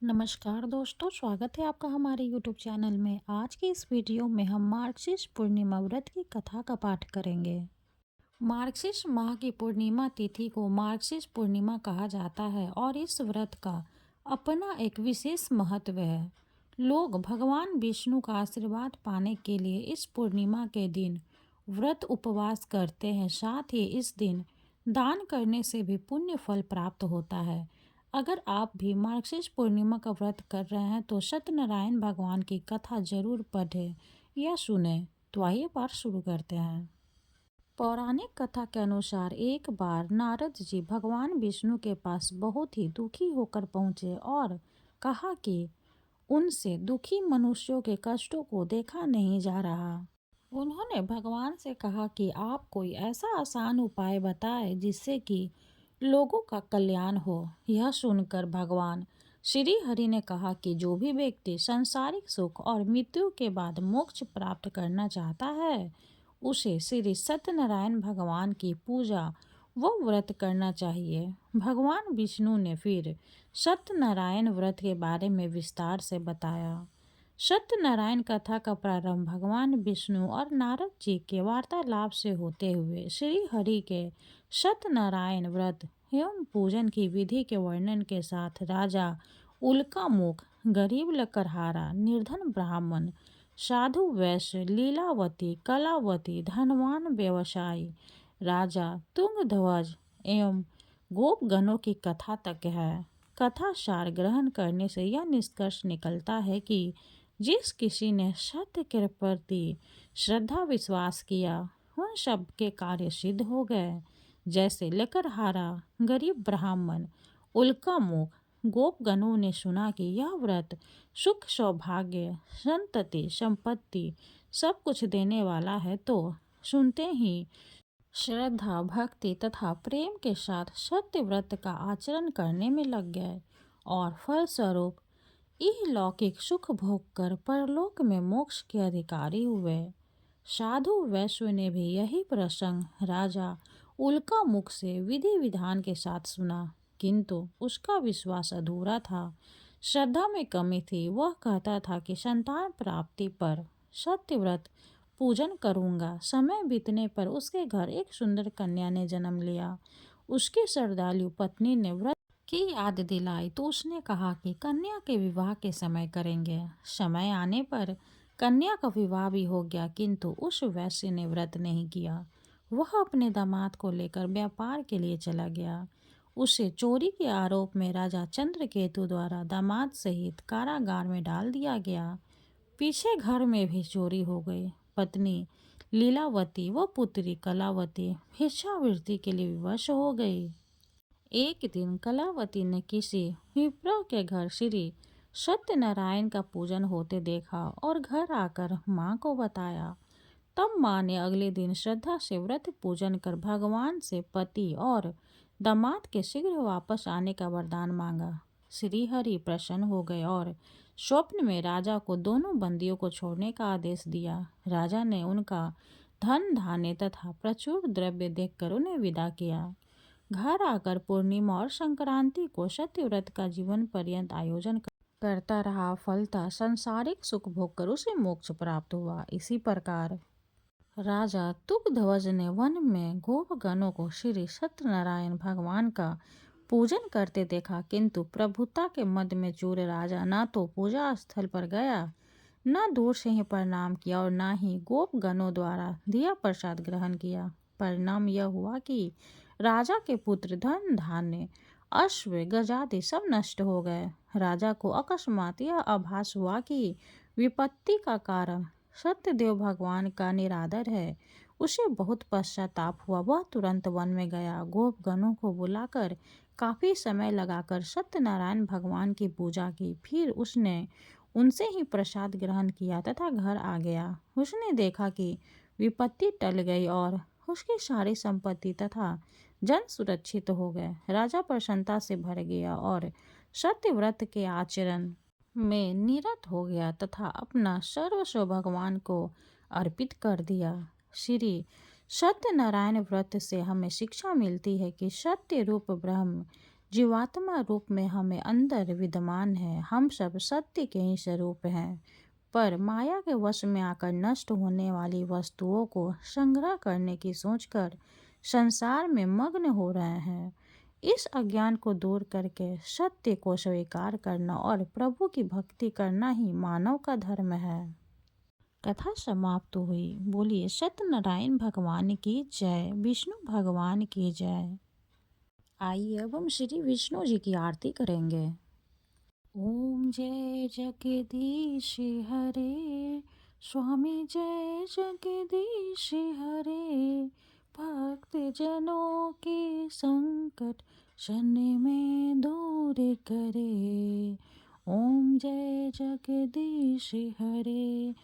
नमस्कार दोस्तों, स्वागत है आपका हमारे YouTube चैनल में। आज की इस वीडियो में हम मार्गशीर्ष पूर्णिमा व्रत की कथा का पाठ करेंगे। मार्गशीर्ष माह की पूर्णिमा तिथि को मार्गशीर्ष पूर्णिमा कहा जाता है और इस व्रत का अपना एक विशेष महत्व है। लोग भगवान विष्णु का आशीर्वाद पाने के लिए इस पूर्णिमा के दिन व्रत उपवास करते हैं। साथ ही इस दिन दान करने से भी पुण्य फल प्राप्त होता है। अगर आप भी मार्गशीर्ष पूर्णिमा का व्रत कर रहे हैं तो सत्यनारायण भगवान की कथा जरूर पढ़ें या सुनें। तो आइए पाठ शुरू करते हैं। पौराणिक कथा के अनुसार एक बार नारद जी भगवान विष्णु के पास बहुत ही दुखी होकर पहुंचे और कहा कि उनसे दुखी मनुष्यों के कष्टों को देखा नहीं जा रहा। उन्होंने भगवान से कहा कि आप कोई ऐसा आसान उपाय बताएं जिससे कि लोगों का कल्याण हो। यह सुनकर भगवान श्री हरि ने कहा कि जो भी व्यक्ति सांसारिक सुख और मृत्यु के बाद मोक्ष प्राप्त करना चाहता है उसे श्री सत्यनारायण भगवान की पूजा व व्रत करना चाहिए। भगवान विष्णु ने फिर सत्यनारायण व्रत के बारे में विस्तार से बताया। सत्यनारायण कथा का प्रारंभ भगवान विष्णु और नारद जी के वार्तालाप से होते हुए श्री हरि के सत्यनारायण व्रत एवं पूजन की विधि के वर्णन के साथ राजा उल्कामुख, गरीब लकड़हारा, निर्धन ब्राह्मण, साधु वैश्य, लीलावती, कलावती, धनवान व्यवसायी, राजा तुंगध्वज एवं गोपगणों की कथा तक है। कथा सार ग्रहण करने से यह निष्कर्ष निकलता है कि जिस किसी ने सत्य के प्रति श्रद्धा विश्वास किया उन सब के कार्य सिद्ध हो गए। जैसे लकड़हारा, गरीब ब्राह्मण, उल्कामुख, गोपगणों ने सुना कि यह व्रत सुख, सौभाग्य, संतति, संपत्ति सब कुछ देने वाला है तो सुनते ही श्रद्धा, भक्ति तथा प्रेम के साथ सत्य व्रत का आचरण करने में लग गए और फलस्वरूप इहलौकिक सुख भोग कर परलोक में मोक्ष के अधिकारी हुए। साधु वैश्य ने भी यही प्रसंग राजा उल्कामुख से विधि विधान के साथ सुना, किंतु उसका विश्वास अधूरा था, श्रद्धा में कमी थी। वह कहता था कि संतान प्राप्ति पर सत्यव्रत पूजन करूंगा। समय बीतने पर उसके घर एक सुंदर कन्या ने जन्म लिया। उसकी श्रद्धालु पत्नी ने व्रत की याद दिलाई तो उसने कहा कि कन्या के विवाह के समय करेंगे। समय आने पर कन्या का विवाह भी हो गया, किंतु उस वैश्य ने व्रत नहीं किया। वह अपने दामाद को लेकर व्यापार के लिए चला गया। उसे चोरी के आरोप में राजा चंद्रकेतु द्वारा दामाद सहित कारागार में डाल दिया गया। पीछे घर में भी चोरी हो गई। पत्नी लीलावती व पुत्री कलावती भिक्षावृत्ति के लिए विवश हो गई। एक दिन कलावती ने किसी विप्र के घर श्री सत्यनारायण का पूजन होते देखा और घर आकर माँ को बताया। तब माँ ने अगले दिन श्रद्धा से व्रत पूजन कर भगवान से पति और दामाद के शीघ्र वापस आने का वरदान मांगा। श्री हरि प्रसन्न हो गए और स्वप्न में राजा को दोनों बंदियों को छोड़ने का आदेश दिया। राजा ने उनका धन धान्य तथा प्रचुर द्रव्य देखकर उन्हें विदा किया। घर आकर पूर्णिमा और संक्रांति को सत्यव्रत का जीवन पर्यंत आयोजन करता रहा। फलतः सांसारिक सुख भोग कर उसे मोक्ष प्राप्त हुआ। इसी प्रकार राजा तुंगध्वज ने वन में गोपगणों को श्री सत्यनारायण भगवान का पूजन करते देखा, किंतु प्रभुता के मद में चूर राजा न तो पूजा स्थल पर गया, न दूर से ही प्रणाम किया और न ही गोपगणों द्वारा दिया प्रसाद ग्रहण किया। परिणाम यह हुआ कि राजा के पुत्र, धन धान्य, अश्व, गजादि सब नष्ट हो गए। राजा को अकस्मात यह आभास हुआ कि विपत्ति का कारण सत्यदेव भगवान का निरादर है। उसे बहुत पश्चाताप हुआ। वह तुरंत वन में गया, गोपगणों को बुलाकर काफी समय लगाकर सत्यनारायण भगवान की पूजा की। फिर उसने उनसे ही प्रसाद ग्रहण किया तथा घर आ गया। उसने देखा कि विपत्ति टल गई और उसकी सारी संपत्ति तथा जन सुरक्षित हो गए। राजा प्रसन्नता से भर गया और सत्यव्रत के आचरण में निरत हो गया तथा अपना सर्वस्व भगवान को अर्पित कर दिया। श्री सत्यनारायण व्रत से हमें शिक्षा मिलती है कि सत्य रूप ब्रह्म जीवात्मा रूप में हमें अंदर विद्यमान है। हम सब सत्य के ही स्वरूप हैं, पर माया के वश में आकर नष्ट होने वाली वस्तुओं को संग्रह करने की सोचकर संसार में मग्न हो रहे हैं। इस अज्ञान को दूर करके सत्य को स्वीकार करना और प्रभु की भक्ति करना ही मानव का धर्म है। कथा समाप्त हुई। बोलिए सत्यनारायण भगवान की जय, विष्णु भगवान की जय। आइए अब हम श्री विष्णु जी की आरती करेंगे। ओम जय जगदीश हरे, स्वामी जय जगदीश हरे। भक्त जनों के संकट क्षण में दूर करे। ओम जय जगदीश हरे,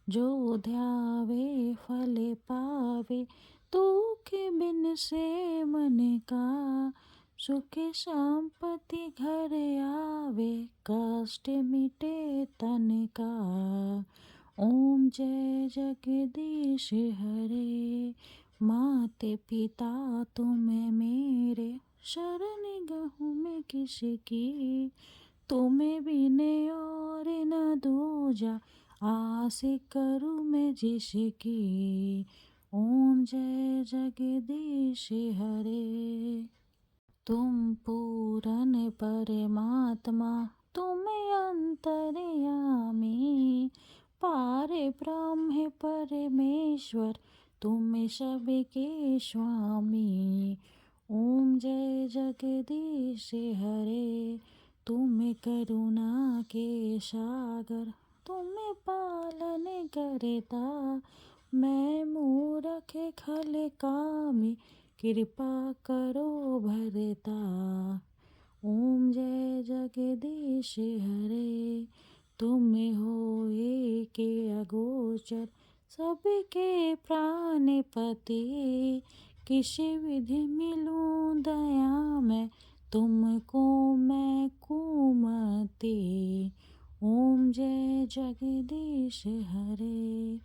जो ध्यावे फल पावे। दुख बिन से मन का, सुख संपत्ति घर आवे। कष्ट मिटे तन का। ओम जय जगदीश हरे, माते पिता तुम मेरे। शरण गहूँ मैं किसकी, तुम्हें बिने और न दूजा। आस करूँ मैं जिसकी। ओम जय जगदीश हरे। तुम पूरन परमात्मा, तुम अंतर्यामी। पार ब्रह्म परमेश्वर, तुम सबके स्वामी। ओम जय जगदीश हरे, तुम करुणा के सागर। तुम पालन करता, मैं मूरख खल कामी। कृपा करो भरता। ओम जय जगदीश हरे, तुम हो एक अगोचर। सबके प्राणपति, किस विधि मिलूं दया मैं। तुमको मैं कुमति। ओम जय जगदीश हरे,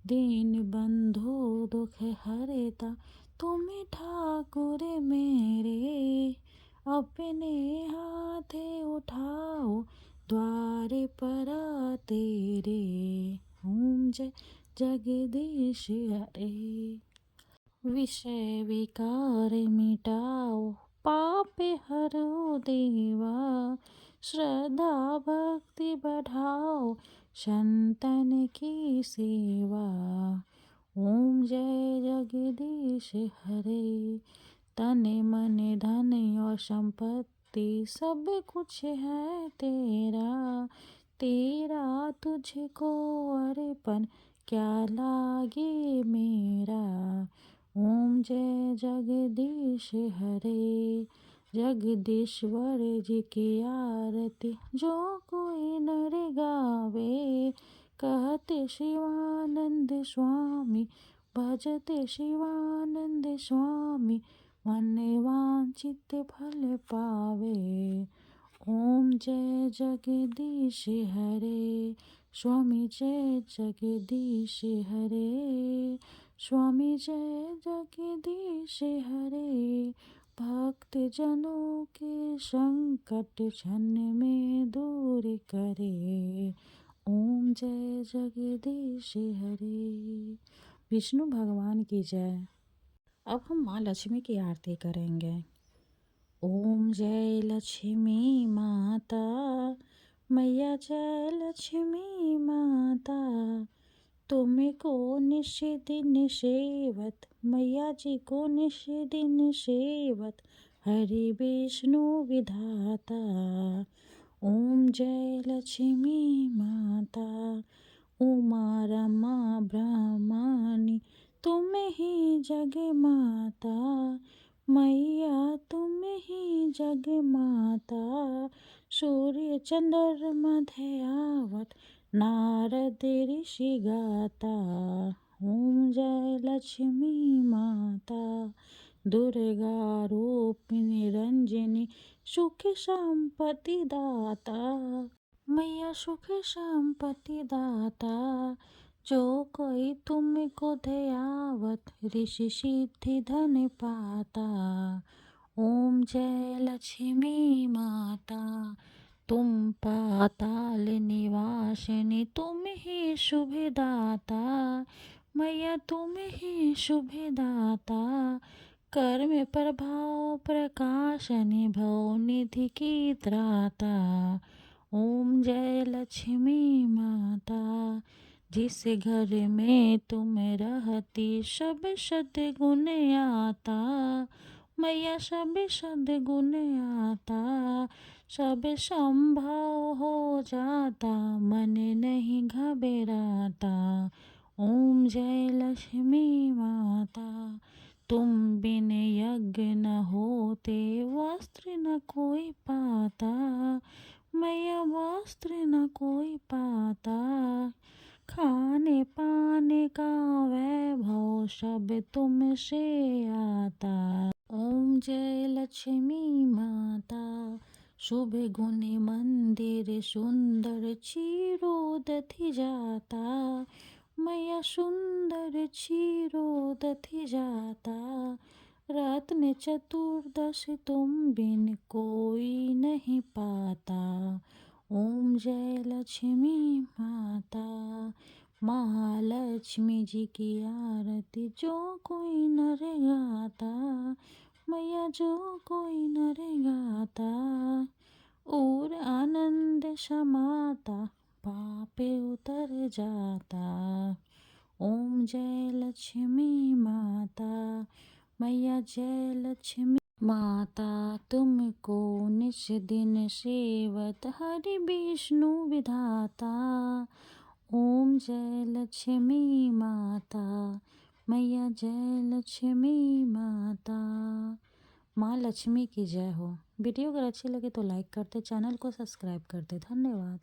दीन बंधु दुख हरता। तुम ठाकुर मेरे, अपने हाथ उठाओ। द्वार पर तेरे। ओम जय जगदीश हरे। विषय विकार मिटाओ, पाप हरो देवा। श्रद्धा भक्ति बढ़ाओ, संतन की सेवा। ओम जय जगदीश हरे, तन मन धन और संपत्ति सब कुछ है तेरा। तेरा तुझको अर्पण, क्या लागे मेरा। ओम जय जगदीश हरे, जगदीश्वर जी की आरती जो कोई नर गावे। कहते शिवानंद स्वामी, भजते शिवानंद स्वामी। मन वांछित फल पावे। ओम जय जगदीश हरे, स्वामी जय जगदीश हरे। स्वामी जय जगदीश हरे, भक्त जनों के संकट क्षण में दूर करे। ओम जय जगदीश हरे। विष्णु भगवान की जय। अब हम माँ लक्ष्मी की आरती करेंगे। ओम जय लक्ष्मी माता, मैया जय लक्ष्मी माता। तुमको निश दिन सेवत, मैया जी को निश दिन सेवत। हरि विष्णु विधाता। ओम जय लक्ष्मी माता, उमा रमा ब्रह्मानी। तुम ही जग माता, मैया तुम ही जग माता। सूर्य चंद्रमा ध्यावत, नारद ऋषि गाता। ओम जय लक्ष्मी माता, दुर्गा रूप निरंजनी। सुख संपत्ति दाता, मैया सुख संपत्ति दाता। जो कोई तुमको ध्यावत, ऋषि सिद्धि धन पाता। ओम जय लक्ष्मी माता, तुम पाताल निवासिनी, तुम ही शुभदाता। मैया तुम ही शुभदाता, कर्म प्रभाव प्रकाशनि भव निधि की त्राता। ओम जय लक्ष्मी माता, जिस घर में तुम रहती सब सद्गुण आता। मैया सब सद्गुण आता, सब संभव हो जाता, मन नहीं घबराता। ओम जय लक्ष्मी माता, तुम बिन यज्ञ न होते, वस्त्र न कोई पाता। मैया वस्त्र न कोई पाता, खाने पाने का वैभव सब तुमसे आता। ओम जय लक्ष्मी माता, शुभ गुण मंदिर सुंदर क्षीरोदधि जाता। मैया सुंदर क्षीरोदधि जाता, रत्न चतुर्दश तुम बिन कोई नहीं पाता। ओम जय लक्ष्मी माता, महालक्ष्मी जी की आरती जो कोई नर गाता। मैया जो कोई नर गाता, और आनंद समाता, पापे उतर जाता। ओम जय लक्ष्मी माता, मैया जय लक्ष्मी माता, तुमको निश दिन सेवत हरि विष्णु विधाता। ओम जय लक्ष्मी माता, मैया जय लक्ष्मी माता। माँ लक्ष्मी की जय हो। वीडियो अगर अच्छी लगे तो लाइक करते, चैनल को सब्सक्राइब करते। धन्यवाद।